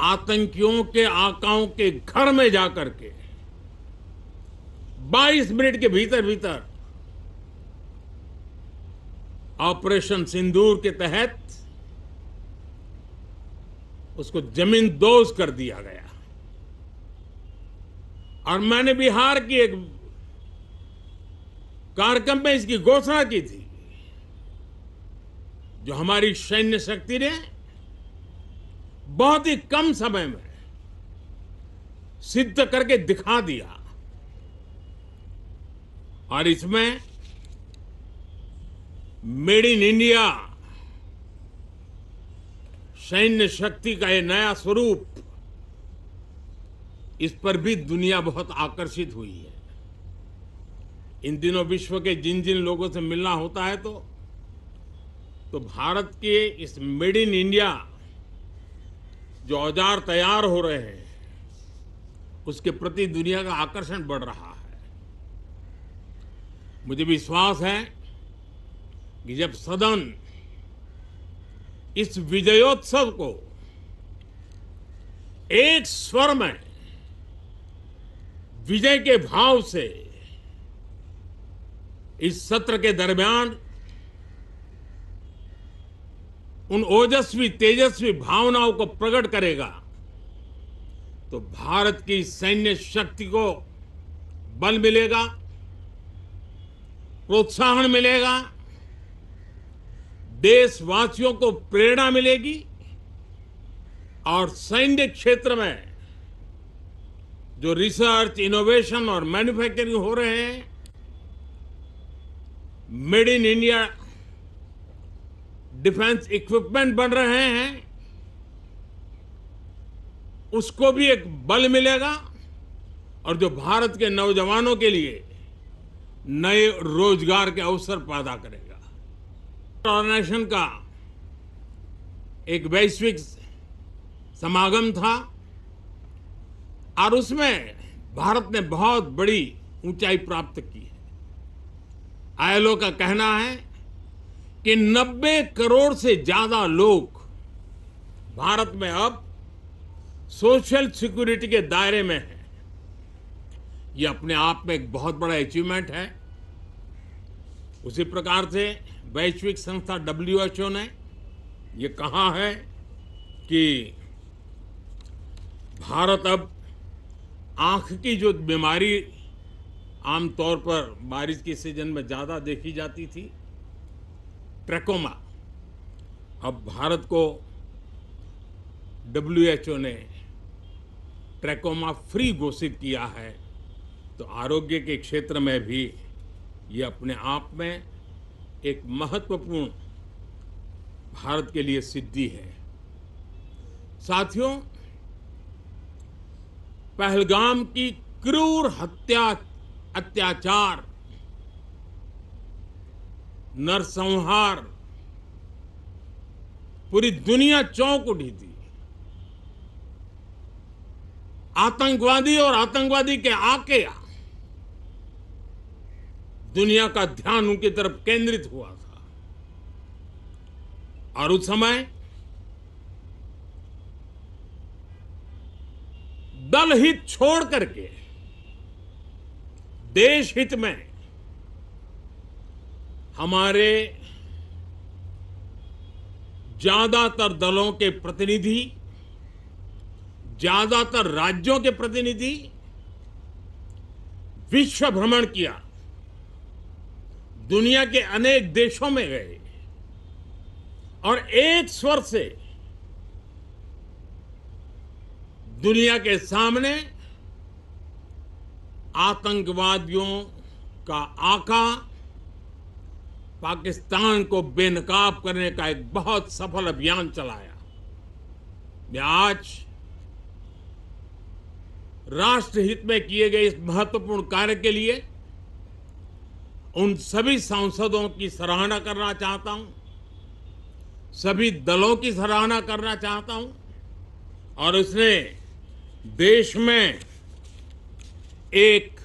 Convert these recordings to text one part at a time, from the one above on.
आतंकियों के आकाओं के घर में जाकर के 22 मिनट के भीतर भीतर ऑपरेशन सिंदूर के तहत उसको जमींदोज कर दिया गया। और मैंने बिहार की एक कार्यक्रम में इसकी घोषणा की थी, जो हमारी सैन्य शक्ति ने बहुत ही कम समय में सिद्ध करके दिखा दिया। और इसमें मेड इन इंडिया सैन्य शक्ति का ये नया स्वरूप, इस पर भी दुनिया बहुत आकर्षित हुई है। इन दिनों विश्व के जिन जिन लोगों से मिलना होता है तो भारत के इस मेड इन इंडिया जो औजार तैयार हो रहे हैं, उसके प्रति दुनिया का आकर्षण बढ़ रहा है। मुझे विश्वास है कि जब सदन इस विजयोत्सव को एक स्वर में विजय के भाव से इस सत्र के दरमियान उन ओजस्वी तेजस्वी भावनाओं को प्रकट करेगा, तो भारत की सैन्य शक्ति को बल मिलेगा, प्रोत्साहन मिलेगा, देशवासियों को प्रेरणा मिलेगी और सैन्य क्षेत्र में जो रिसर्च, इनोवेशन और मैन्युफैक्चरिंग हो रहे हैं, made in India defence equipment बन रहे हैं, उसको भी एक बल मिलेगा और जो भारत के नौजवानों के लिए नए रोजगार के अवसर पैदा करेगा। ऑर्गेनाइजेशन का एक वैश्विक समागम था और उसमें भारत ने बहुत बड़ी ऊंचाई प्राप्त की है। आईएलओ का कहना है कि 90 करोड़ से ज्यादा लोग भारत में अब सोशल सिक्योरिटी के दायरे में हैं। यह अपने आप में एक बहुत बड़ा अचीवमेंट है। उसी प्रकार से वैश्विक संस्था WHO ने ये कहा है कि भारत अब आंख की जो बीमारी आमतौर पर बारिश के सीजन में ज्यादा देखी जाती थी, ट्रैकोमा, अब भारत को WHO ने ट्रैकोमा फ्री घोषित किया है। तो आरोग्य के क्षेत्र में भी ये अपने आप में एक महत्वपूर्ण भारत के लिए सिद्धि है। साथियों, पहलगाम की क्रूर हत्या, अत्याचार, नरसंहार, पूरी दुनिया चौंक उठी थी। आतंकवादी और आतंकवादी के आके दुनिया का ध्यान उनकी तरफ केंद्रित हुआ था और उस समय दल हित छोड़ करके देश हित में हमारे ज्यादातर दलों के प्रतिनिधि, ज्यादातर राज्यों के प्रतिनिधि विश्व भ्रमण किया, दुनिया के अनेक देशों में गए और एक स्वर से दुनिया के सामने आतंकवादियों का आका पाकिस्तान को बेनकाब करने का एक बहुत सफल अभियान चलाया। मैं आज राष्ट्रहित में किए गए इस महत्वपूर्ण कार्य के लिए उन सभी सांसदों की सराहना करना चाहता हूं, सभी दलों की सराहना करना चाहता हूं और उसने देश में एक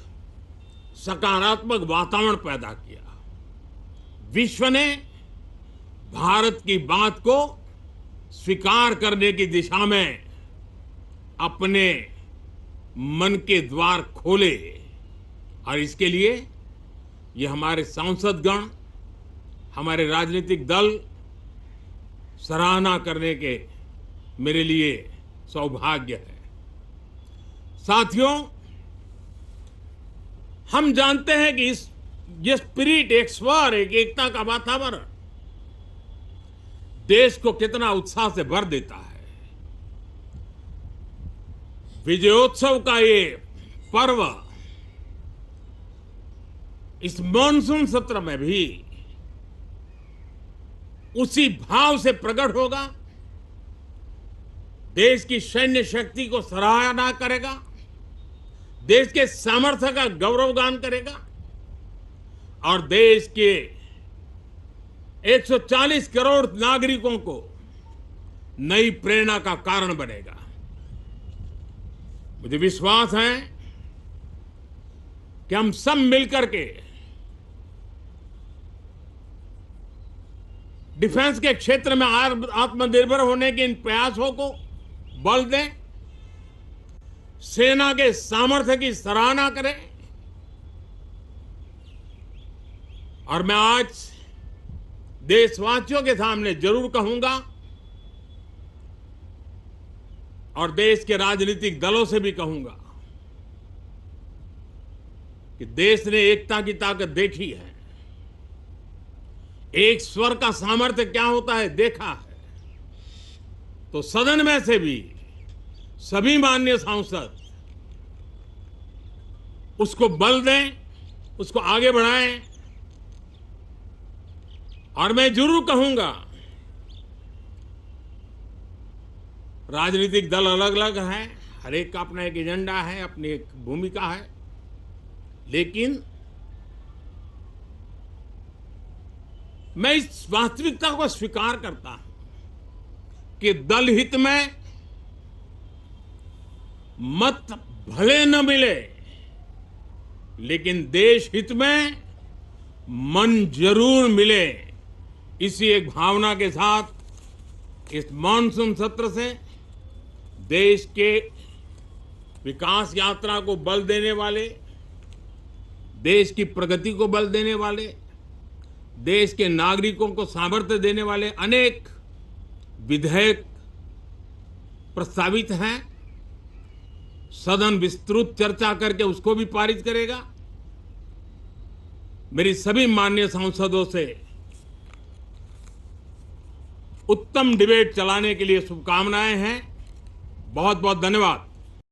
सकारात्मक वातावरण पैदा किया। विश्व ने भारत की बात को स्वीकार करने की दिशा में अपने मन के द्वार खोले और इसके लिए ये हमारे सांसदगण, हमारे राजनीतिक दल सराहना करने के मेरे लिए सौभाग्य है। साथियों, हम जानते हैं कि ये स्पिरिट, एक स्वर, एक एकता का वातावरण देश को कितना उत्साह से भर देता है। विजयोत्सव का ये पर्व इस मॉनसून सत्र में भी उसी भाव से प्रकट होगा। देश की सैन्य शक्ति को सराहना करेगा, देश के सामर्थ्य का गौरवगान करेगा और देश के 140 करोड़ नागरिकों को नई प्रेरणा का कारण बनेगा। मुझे विश्वास है कि हम सब मिलकर के डिफेंस के क्षेत्र में आत्मनिर्भर होने के इन प्रयासों को बल दें, सेना के सामर्थ्य की सराहना करें। और मैं आज देशवासियों के सामने जरूर कहूंगा और देश के राजनीतिक दलों से भी कहूंगा कि देश ने एकता की ताकत देखी है, एक स्वर का सामर्थ्य क्या होता है देखा है। तो सदन में से भी सभी माननीय सांसद उसको बल दें, उसको आगे बढ़ाएं। और मैं जरूर कहूंगा, राजनीतिक दल अलग अलग हैं, हर एक का अपना एक एजेंडा है, अपनी एक भूमिका है, लेकिन मैं इस वास्तविकता को स्वीकार करता हूं कि दल हित में मत भले न मिले, लेकिन देश हित में मन जरूर मिले। इसी एक भावना के साथ इस मॉनसून सत्र से देश के विकास यात्रा को बल देने वाले, देश की प्रगति को बल देने वाले, देश के नागरिकों को सामर्थ्य देने वाले अनेक विधेयक प्रस्तावित हैं। सदन विस्तृत चर्चा करके उसको भी पारित करेगा। मेरी सभी माननीय सांसदों से उत्तम डिबेट चलाने के लिए शुभकामनाएं हैं। बहुत बहुत धन्यवाद।